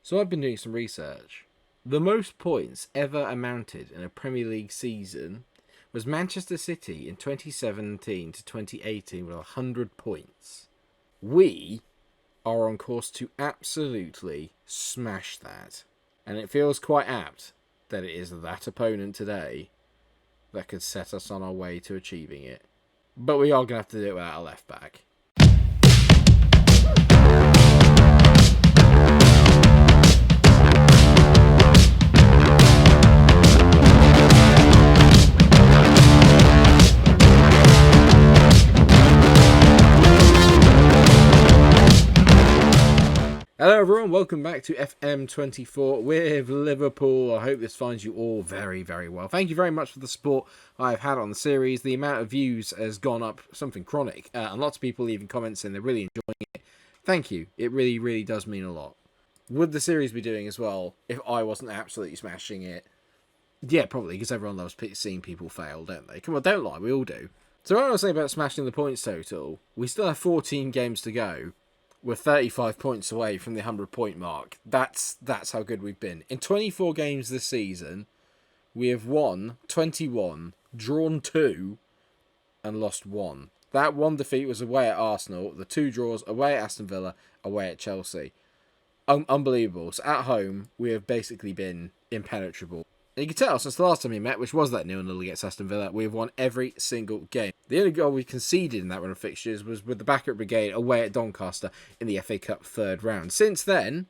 So I've been doing some research. The most points ever amounted in a Premier League season was Manchester City in 2017 to 2018 with 100 points. We are on course to absolutely smash that. And it feels quite apt that it is that opponent today that could set us on our way to achieving it. But we are going to have to do it without a left back. Hello everyone, welcome back to FM24 with Liverpool. I hope this finds you all very, very well. Thank you very much for the support I've had on the series. The amount of views has gone up something chronic, and lots of people leaving comments saying they're really enjoying it. Thank you, it really, really does mean a lot. Would the series be doing as well if I wasn't absolutely smashing it? Yeah, probably, because everyone loves seeing people fail, don't they? Come on, don't lie, we all do. So what I was saying about smashing the points total, we still have 14 games to go. We're 35 points away from the 100-point mark. That's how good we've been. In 24 games this season, we have won 21, drawn 2, and lost 1. That one defeat was away at Arsenal. The 2 draws away at Aston Villa, away at Chelsea. Unbelievable. So at home, we have basically been impenetrable. And you can tell since the last time we met, which was that 0-0 against Aston Villa, we have won every single game. The only goal we conceded in that run of fixtures was with the backup brigade away at Doncaster in the FA Cup third round. Since then,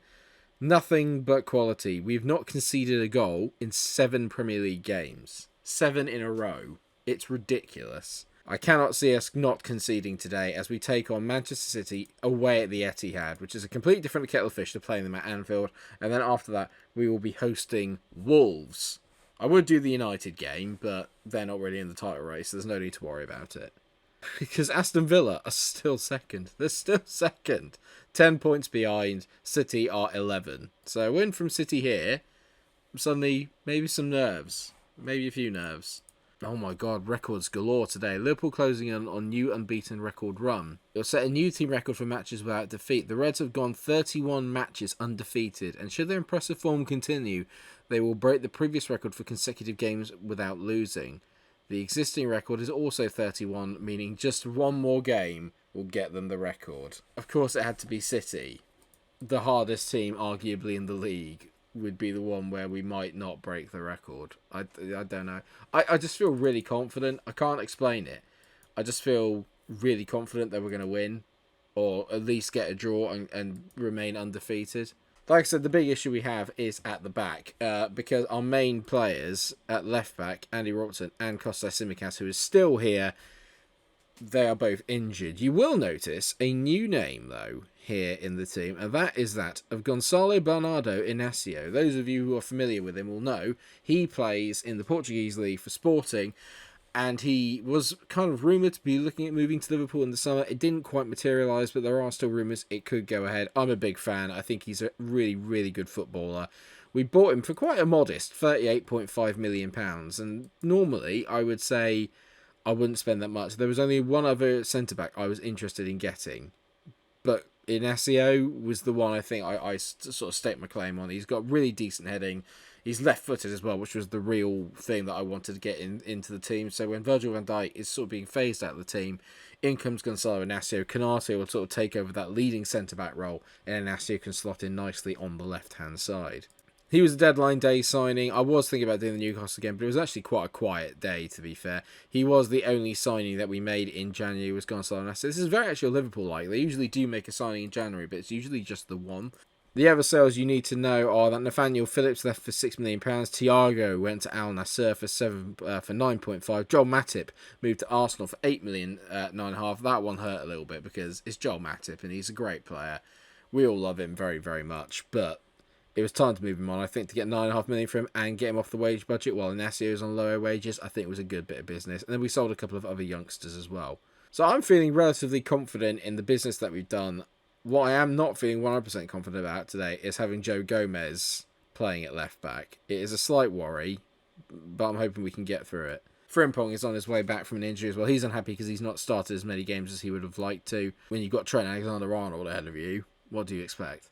nothing but quality. We've not conceded a goal in 7 Premier League games. 7 in a row. It's ridiculous. I cannot see us not conceding today as we take on Manchester City away at the Etihad, which is a completely different kettle of fish to playing them at Anfield. And then after that, we will be hosting Wolves. I would do the United game, but they're not really in the title race, so there's no need to worry about it. Because Aston Villa are still second. They're still second. 10 points behind. City are 11. So a win from City here. Suddenly, maybe some nerves. Maybe a few nerves. Oh my god, records galore today. Liverpool closing in on new unbeaten record run. It'll set a new team record for matches without defeat. The Reds have gone 31 matches undefeated, and should their impressive form continue, they will break the previous record for consecutive games without losing. The existing record is also 31, meaning just one more game will get them the record. Of course, it had to be City. The hardest team, arguably, in the league would be the one where we might not break the record. I don't know. I just feel really confident. I can't explain it. I just feel really confident that we're going to win, or at least get a draw and remain undefeated. Like I said, the big issue we have is at the back, because our main players at left back, Andy Robertson and Kostas Tsimikas, who is still here, they are both injured. You will notice a new name, though, here in the team, and that is that of Gonçalo Bernardo Inácio. Those of you who are familiar with him will know he plays in the Portuguese league for Sporting, and he was kind of rumoured to be looking at moving to Liverpool in the summer. It didn't quite materialise, but there are still rumours it could go ahead. I'm a big fan. I think he's a really, really good footballer. We bought him for quite a modest £38.5 million, and normally I would say I wouldn't spend that much. There was only one other centre-back I was interested in getting, but Inácio was the one I think I sort of staked my claim on. He's got really decent heading. He's left-footed as well, which was the real thing that I wanted to get into the team. So when Virgil van Dijk is sort of being phased out of the team, in comes Gonçalo Inácio. Canate will sort of take over that leading centre-back role, and Inácio can slot in nicely on the left-hand side. He was a deadline day signing. I was thinking about doing the Newcastle game, but it was actually quite a quiet day, to be fair. He was the only signing that we made in January, was Gonçalo Inácio. This is very actually Liverpool-like. They usually do make a signing in January, but it's usually just the one. The other sales you need to know are that Nathaniel Phillips left for £6 million. Thiago went to Al Nassr for 9.5. Joel Matip moved to Arsenal for £8 million, 9.5. That one hurt a little bit because it's Joel Matip and he's a great player. We all love him very, very much, but it was time to move him on. I think to get £9.5 million for him and get him off the wage budget while Inácio is on lower wages, I think it was a good bit of business. And then we sold a couple of other youngsters as well. So I'm feeling relatively confident in the business that we've done. What I am not feeling 100% confident about today is having Joe Gomez playing at left back. It is a slight worry, but I'm hoping we can get through it. Frimpong is on his way back from an injury as well. He's unhappy because he's not started as many games as he would have liked to. When you've got Trent Alexander-Arnold ahead of you, what do you expect?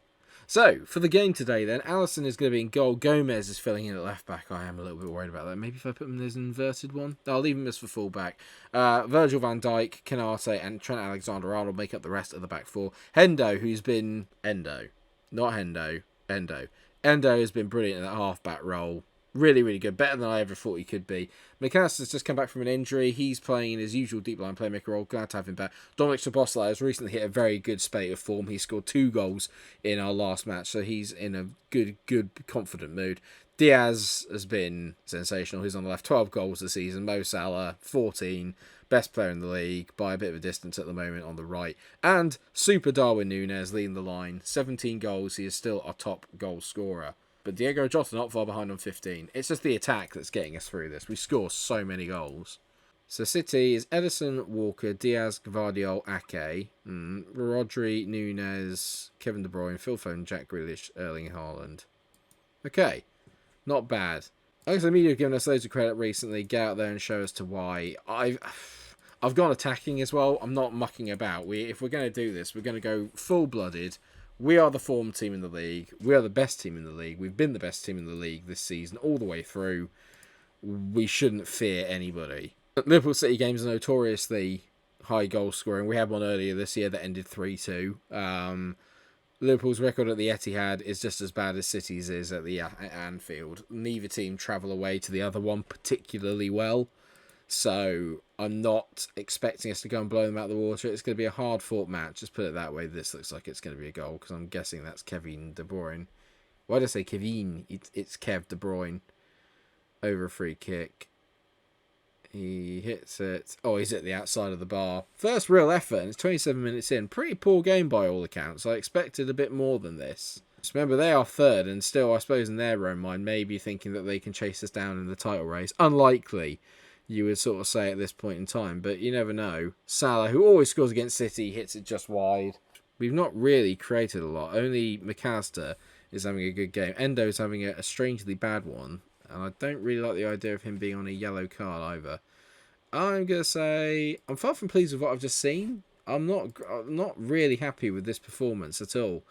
So, for the game today then, Alisson is going to be in goal. Gomez is filling in at left back. I am a little bit worried about that. Maybe if I put him as an inverted one? I'll leave him as for full back. Virgil van Dijk, Canate and Trent Alexander-Arnold make up the rest of the back four. Hendo, who's been... Not Hendo. Endo has been brilliant in that half-back role. Really, really good. Better than I ever thought he could be. McAllister's just come back from an injury. He's playing in his usual deep line playmaker role. Glad to have him back. Dominic Szoboszlai has recently hit a very good spate of form. He scored 2 goals in our last match, so he's in a good, confident mood. Diaz has been sensational. He's on the left, 12 goals this season. Mo Salah, 14. Best player in the league by a bit of a distance at the moment on the right. And Super Darwin Núñez leading the line. 17 goals. He is still our top goal scorer. But Diego Jota not far behind on 15. It's just the attack that's getting us through this. We score so many goals. So City is Ederson, Walker, Diaz, Gvardiol, Ake, Rodri, Núñez, Kevin De Bruyne, Phil Foden, Jack Grealish, Erling Haaland. Okay, not bad. I guess the media have given us loads of credit recently. Get out there and show us to why. I've gone attacking as well. I'm not mucking about. If we're going to do this, we're going to go full-blooded. We are the form team in the league. We are the best team in the league. We've been the best team in the league this season all the way through. We shouldn't fear anybody. Liverpool City games are notoriously high goal scoring. We had one earlier this year that ended 3-2. Liverpool's record at the Etihad is just as bad as City's is at the Anfield. Neither team travel away to the other one particularly well. So I'm not expecting us to go and blow them out of the water. It's going to be a hard-fought match. Just put it that way. This looks like it's going to be a goal because I'm guessing that's Kevin De Bruyne. Why did I say Kevin? It's Kev De Bruyne. Over a free kick. He hits it. Oh, he's at the outside of the bar. First real effort, and it's 27 minutes in. Pretty poor game by all accounts. I expected a bit more than this. Just remember, they are third, and still, I suppose, in their own mind, maybe thinking that they can chase us down in the title race. Unlikely, you would sort of say at this point in time, but you never know. Salah, who always scores against City, hits it just wide. We've not really created a lot. Only McAllister is having a good game. Endo's having a strangely bad one, and I don't really like the idea of him being on a yellow card either. I'm going to say I'm far from pleased with what I've just seen. I'm not really happy with this performance at all.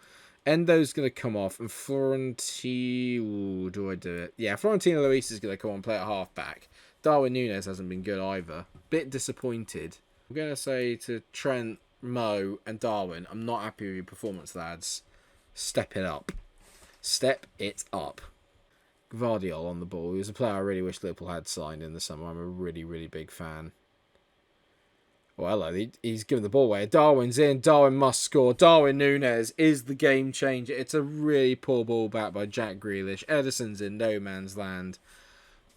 Endo's going to come off, and Florentino... do I do it? Yeah, Florentino Luis is going to come on and play at half-back. Darwin Núñez hasn't been good either. Bit disappointed. I'm going to say to Trent, Mo and Darwin, I'm not happy with your performance, lads. Step it up. Step it up. Gvardiol on the ball. He was a player I really wish Liverpool had signed in the summer. I'm a really, really big fan. Well, hello. He's given the ball away. Darwin's in. Darwin must score. Darwin Núñez is the game changer. It's a really poor ball back by Jack Grealish. Ederson's in no man's land.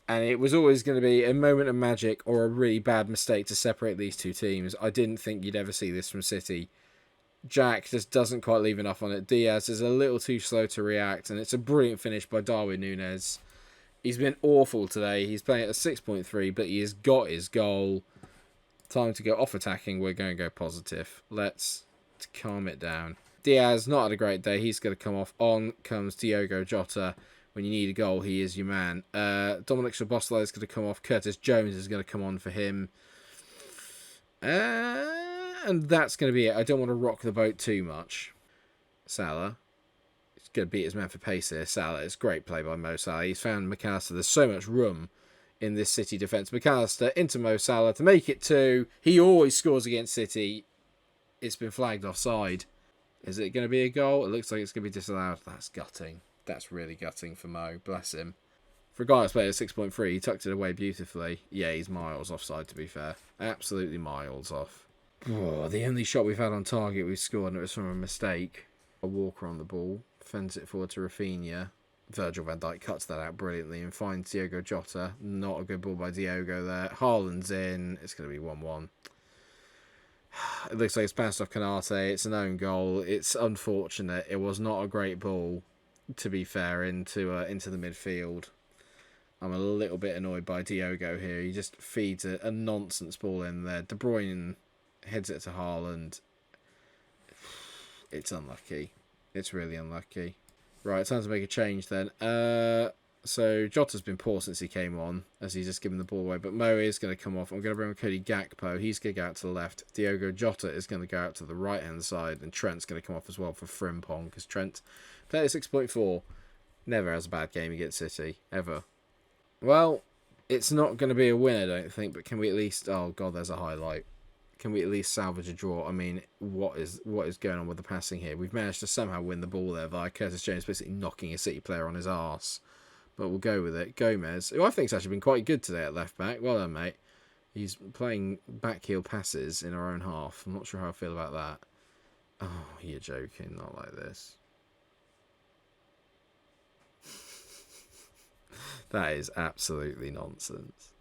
And it was always going to be a moment of magic or a really bad mistake to separate these two teams. I didn't think you'd ever see this from City. Jack just doesn't quite leave enough on it. Diaz is a little too slow to react, and it's a brilliant finish by Darwin Núñez. He's been awful today. He's playing at a 6.3, but he has got his goal. Time to go off attacking. We're going to go positive. Let's calm it down. Diaz, not had a great day. He's going to come off. On comes Diogo Jota. When you need a goal, he is your man. Dominic Szoboszlai is going to come off. Curtis Jones is going to come on for him. And that's going to be it. I don't want to rock the boat too much. Salah. He's going to beat his man for pace here. Salah. It's great play by Mo Salah. He's found McAllister. There's so much room in this City defence. McAllister into Mo Salah to make it 2. He always scores against City. It's been flagged offside. Is it going to be a goal? It looks like it's going to be disallowed. That's gutting. That's really gutting for Mo. Bless him. For a guy that's played at 6.3, he tucked it away beautifully. Yeah, he's miles offside, to be fair. Absolutely miles off. Oh, the only shot we've had on target we've scored, and it was from a mistake. A Walker on the ball. Fends it forward to Rafinha. Virgil van Dijk cuts that out brilliantly and finds Diogo Jota. Not a good ball by Diogo there. Haaland's in. It's going to be 1-1. It looks like it's bounced off Canate. It's an own goal. It's unfortunate. It was not a great ball, to be fair, into the midfield. I'm a little bit annoyed by Diogo here. He just feeds a nonsense ball in there. De Bruyne heads it to Haaland. It's unlucky. It's really unlucky. Right, time to make a change then. So Jota's been poor since he came on, as he's just given the ball away. But Mo is going to come off. I'm going to bring on Cody Gakpo. He's going to go out to the left. Diogo Jota is going to go out to the right-hand side. And Trent's going to come off as well for Frimpong, because Trent 36.4. Never has a bad game against City, ever. Well, it's not going to be a win, I don't think, but can we at least... Oh, God, there's a highlight. Can we at least salvage a draw? I mean, what is going on with the passing here? We've managed to somehow win the ball there via Curtis Jones basically knocking a City player on his arse. But we'll go with it. Gomez, who I think's actually been quite good today at left back. Well done, mate. He's playing backheel passes in our own half. I'm not sure how I feel about that. Oh, you're joking. Not like this. That is absolutely nonsense.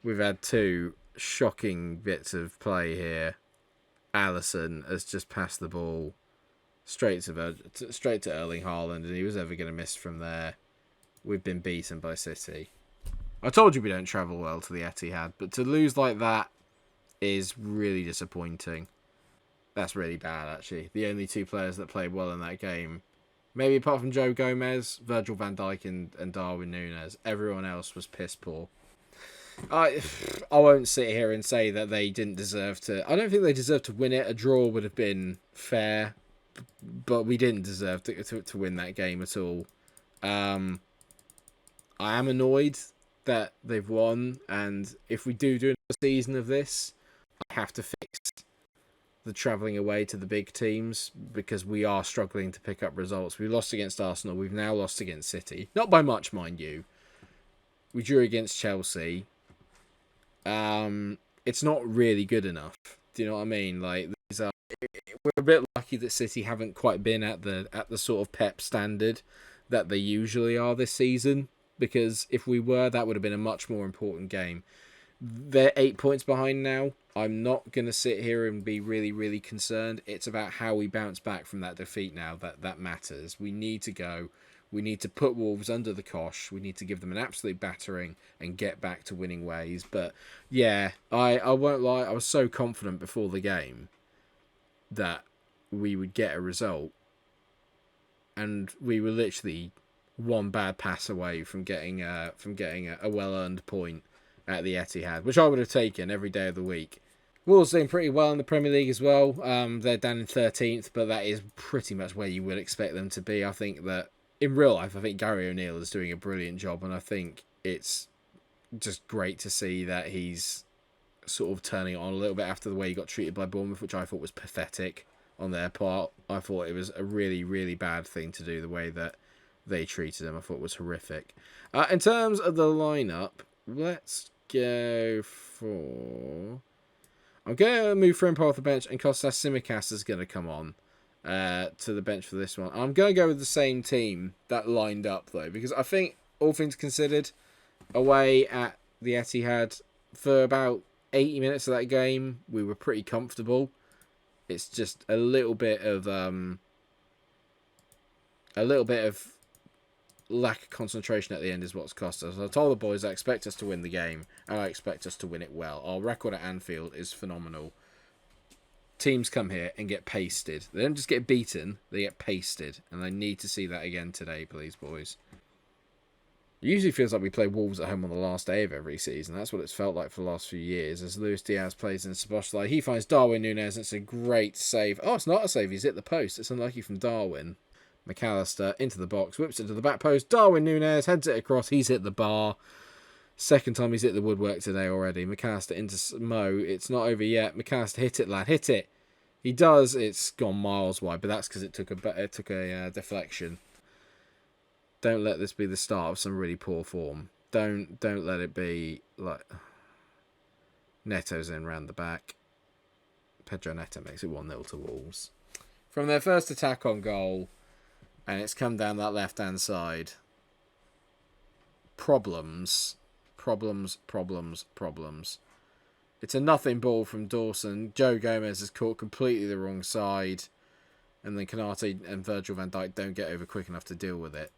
We've had two shocking bits of play here. Alisson has just passed the ball straight to Erling Haaland, and he was ever going to miss from there. We've been beaten by City. I told you we don't travel well to the Etihad, but to lose like that is really disappointing. That's really bad, actually. The only two players that played well in that game, maybe apart from Joe Gomez, Virgil van Dijk and Darwin Núñez, everyone else was piss poor. I won't sit here and say that they didn't deserve to... I don't think they deserved to win it. A draw would have been fair, but we didn't deserve to win that game at all. I am annoyed that they've won, and if we do another season of this, I have to fix the travelling away to the big teams, because we are struggling to pick up results. We lost against Arsenal. We've now lost against City. Not by much, mind you. We drew against Chelsea. It's not really good enough. Do you know what I mean? Like, we're a bit lucky that City haven't quite been at the sort of Pep standard that they usually are this season, because if we were, that would have been a much more important game. They're 8 points behind now. I'm not going to sit here and be really, really concerned. It's about how we bounce back from that defeat now that matters. We need to go. We need to put Wolves under the cosh. We need to give them an absolute battering and get back to winning ways. But yeah, I won't lie. I was so confident before the game that we would get a result, and we were literally one bad pass away from getting a well-earned point at the Etihad, which I would have taken every day of the week. Wolves doing pretty well in the Premier League as well. They're down in 13th, but that is pretty much where you would expect them to be. I think that in real life, I think Gary O'Neill is doing a brilliant job, and I think it's just great to see that he's sort of turning it on a little bit after the way he got treated by Bournemouth, which I thought was pathetic on their part. I thought it was a really, really bad thing to do, the way that they treated him. I thought it was horrific. In terms of the lineup, let's go for... I'm going to move Frimpong off the bench, and Kostas Tsimikas is going to come on to the bench for this one. I'm going to go with the same team that lined up, though, because I think, all things considered, away at the Etihad, for about 80 minutes of that game, we were pretty comfortable. It's just a little bit of lack of concentration at the end is what's cost us. I told the boys I expect us to win the game, and I expect us to win it well. Our record at Anfield is phenomenal. Teams come here and get pasted. They don't just get beaten, they get pasted. And I need to see that again today, please, boys. It usually feels like we play Wolves at home on the last day of every season. That's what it's felt like for the last few years. As Luis Diaz plays in Szoboszlai, he finds Darwin Núñez, and it's a great save. Oh, it's not a save. He's hit the post. It's unlucky from Darwin. McAllister into the box, whips it to the back post. Darwin Núñez heads it across. He's hit the bar. Second time he's hit the woodwork today already. McAllister into Mo. It's not over yet. McAllister, hit it, lad. Hit it. He does. It's gone miles wide, but that's because it took a deflection. Don't let this be the start of some really poor form. Don't let it be like Neto's in round the back. Pedro Neto makes it 1-0 to Wolves. From their first attack on goal, and it's come down that left-hand side. Problems. It's a nothing ball from Dawson. Joe Gomez is caught completely the wrong side, and then Konate and Virgil van Dijk don't get over quick enough to deal with it.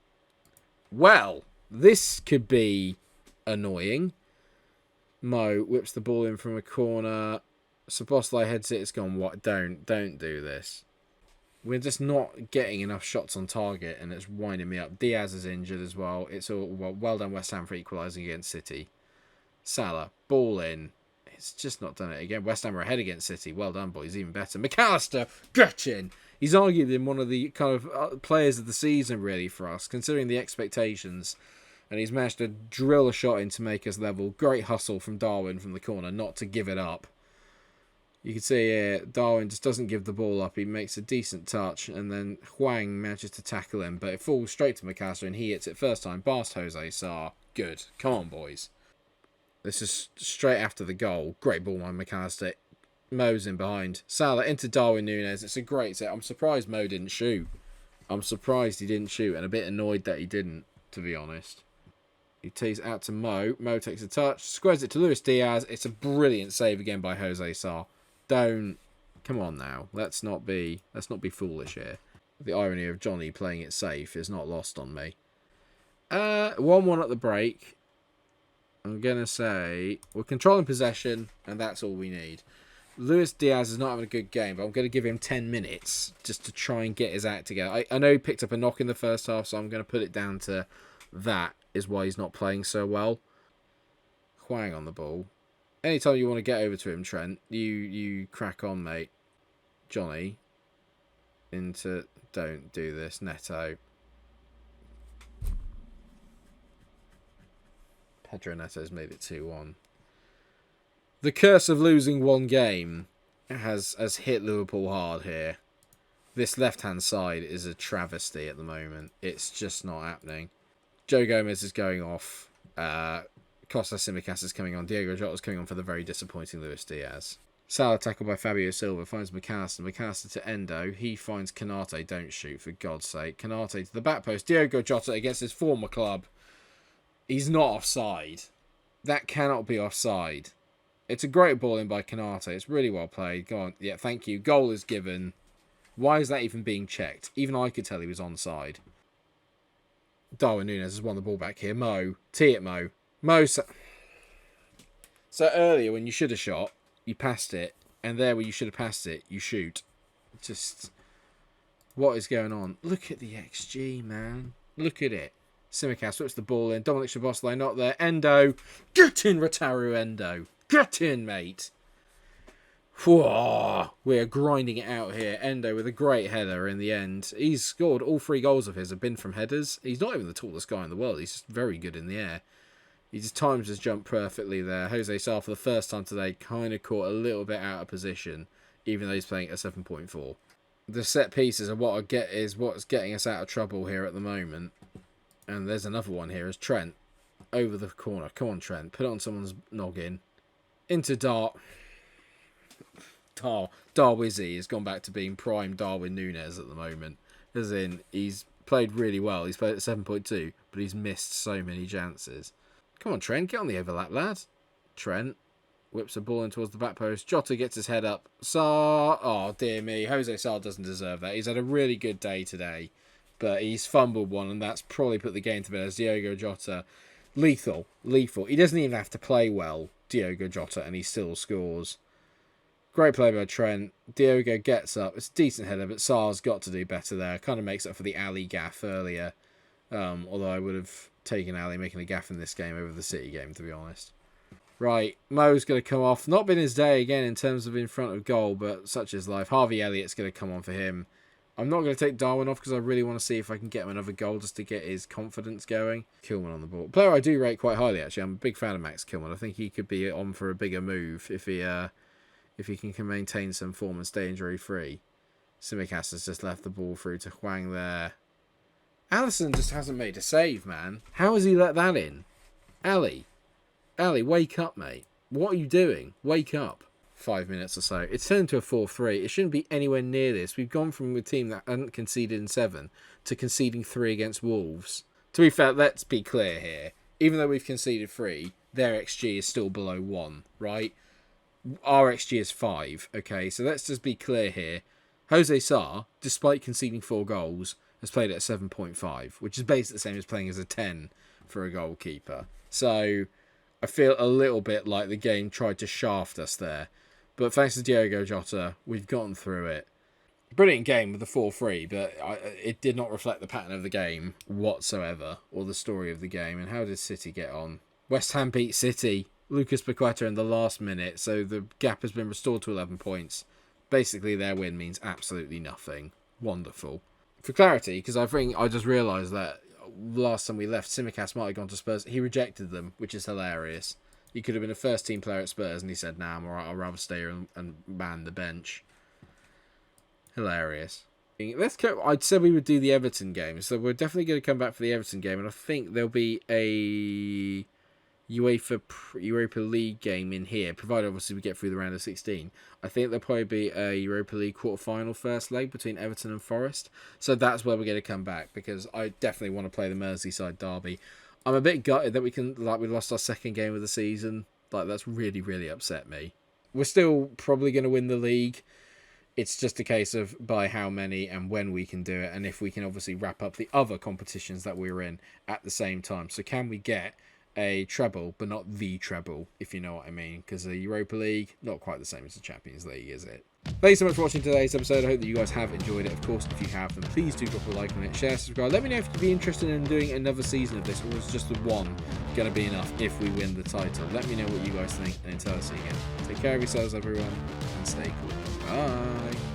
Well, this could be annoying. Mo whips the ball in from a corner. Szoboszlai heads it. It's gone. What? Don't do this. We're just not getting enough shots on target, and it's winding me up. Diaz is injured as well. It's all well done West Ham for equalising against City. Salah, ball in. It's just not done it again. West Ham are ahead against City. Well done, boys. Even better. McAllister, get in. He's arguably one of the kind of players of the season, really, for us, considering the expectations. And he's managed to drill a shot in to make us level. Great hustle from Darwin from the corner, not to give it up. You can see here, Darwin just doesn't give the ball up. He makes a decent touch, and then Hwang manages to tackle him, but it falls straight to McAllister, and he hits it first time. Past Jose Sarr. Good. Come on, boys. This is straight after the goal. Great ball by McAllister. Mo's in behind. Salah into Darwin Núñez. It's a great set. I'm surprised Mo didn't shoot. I'm surprised he didn't shoot, and a bit annoyed that he didn't, to be honest. He tees out to Mo. Mo takes a touch. Squares it to Luis Diaz. It's a brilliant save again by Jose Sarr. Come on now. Let's not be foolish here. The irony of Johnny playing it safe is not lost on me. 1-1 at the break. I'm going to say we're controlling possession, and that's all we need. Luis Diaz is not having a good game, but I'm going to give him 10 minutes just to try and get his act together. I know he picked up a knock in the first half, so I'm going to put it down to that is why he's not playing so well. Hwang on the ball. Anytime you want to get over to him, Trent, you crack on, mate. Johnny. Don't do this. Neto. Pedro Neto's made it 2-1. The curse of losing one game has hit Liverpool hard here. This left-hand side is a travesty at the moment. It's just not happening. Joe Gomez is going off. Costa Simicas is coming on. Diego Jota is coming on for the very disappointing Luis Diaz. Salah tackled by Fabio Silva. Finds McAllister. McAllister to Endo. He finds Canate. Don't shoot, for God's sake. Canate to the back post. Diego Jota against his former club. He's not offside. That cannot be offside. It's a great ball in by Canate. It's really well played. Go on. Yeah, thank you. Goal is given. Why is that even being checked? Even I could tell he was onside. Darwin Núñez has won the ball back here. Mo. Tee it, Mo. So earlier when you should have shot, you passed it, and there where you should have passed it, you shoot. Just what is going on? Look at the XG, man. Look at it. Simicas whips the ball in. Dominic Szoboszlai not there. Endo. Get in, Rataru Endo. Get in, mate. Whoa. We're grinding it out here. Endo with a great header in the end. He's scored all 3 goals of his have been from headers. He's not even the tallest guy in the world. He's just very good in the air. He just times his jump perfectly there. Jose Sarr for the first time today kind of caught a little bit out of position, even though he's playing at 7.4. The set pieces are what's getting us out of trouble here at the moment. And there's another one here as Trent over the corner. Come on, Trent. Put it on someone's noggin. Into Darwizzy has gone back to being prime Darwin Núñez at the moment. As in, he's played really well. He's played at 7.2, but he's missed so many chances. Come on, Trent. Get on the overlap, lad. Trent whips a ball in towards the back post. Jota gets his head up. Sarr. Oh, dear me. Jose Sarr doesn't deserve that. He's had a really good day today, but he's fumbled one, and that's probably put the game to bed as Diogo Jota. Lethal. He doesn't even have to play well, Diogo Jota, and he still scores. Great play by Trent. Diogo gets up. It's a decent header, but Sarr's got to do better there. Kind of makes up for the alley gaff earlier. Although I would have taken Ali making a gaff in this game over the City game, to be honest. Right, Mo's going to come off. Not been his day again in terms of in front of goal, but such is life. Harvey Elliott's going to come on for him. I'm not going to take Darwin off because I really want to see if I can get him another goal just to get his confidence going. Kilman on the ball. Player I do rate quite highly, actually. I'm a big fan of Max Kilman. I think he could be on for a bigger move if he can maintain some form and stay injury-free. Simicas has just left the ball through to Hwang there. Alisson just hasn't made a save, man. How has he let that in? Ali, wake up, mate. What are you doing? Wake up. 5 minutes or so. It's turned into a 4-3. It shouldn't be anywhere near this. We've gone from a team that hadn't conceded in 7 to conceding 3 against Wolves. To be fair, let's be clear here. Even though we've conceded 3, their XG is still below 1, right? Our XG is 5, okay? So let's just be clear here. Jose Sarr, despite conceding 4 goals, has played at 7.5, which is basically the same as playing as a 10 for a goalkeeper. So I feel a little bit like the game tried to shaft us there. But thanks to Diogo Jota, we've gotten through it. Brilliant game with the 4-3, but it did not reflect the pattern of the game whatsoever, or the story of the game. And how did City get on? West Ham beat City. Lucas Paqueta in the last minute, so the gap has been restored to 11 points. Basically, their win means absolutely nothing. wonderful. For clarity, because I think I just realised that last time we left, Tsimikas might have gone to Spurs. He rejected them, which is hilarious. He could have been a first-team player at Spurs, and he said, nah, I'm alright, I'll rather stay here and man the bench. Hilarious. I'd said we would do the Everton game, so we're definitely going to come back for the Everton game, and I think there'll be a Europa League game in here, provided obviously we get through the round of 16. I think there'll probably be a Europa League quarter-final first leg between Everton and Forest, so that's where we're going to come back, because I definitely want to play the Merseyside derby. I'm a bit gutted that we lost our second game of the season. That's really, really upset me. We're still probably going to win the league. It's just a case of by how many and when we can do it, and if we can obviously wrap up the other competitions that we're in at the same time. So can we get a treble, but not the treble, if you know what I mean? Because the Europa League, not quite the same as the Champions League, is it? Thanks so much for watching today's episode. I hope that you guys have enjoyed it. Of course, if you have, then please do drop a like on it, share, subscribe. Let me know if you'd be interested in doing another season of this, or is just the one going to be enough if we win the title? Let me know what you guys think, and until I see you again, take care of yourselves, everyone, and stay cool. Bye.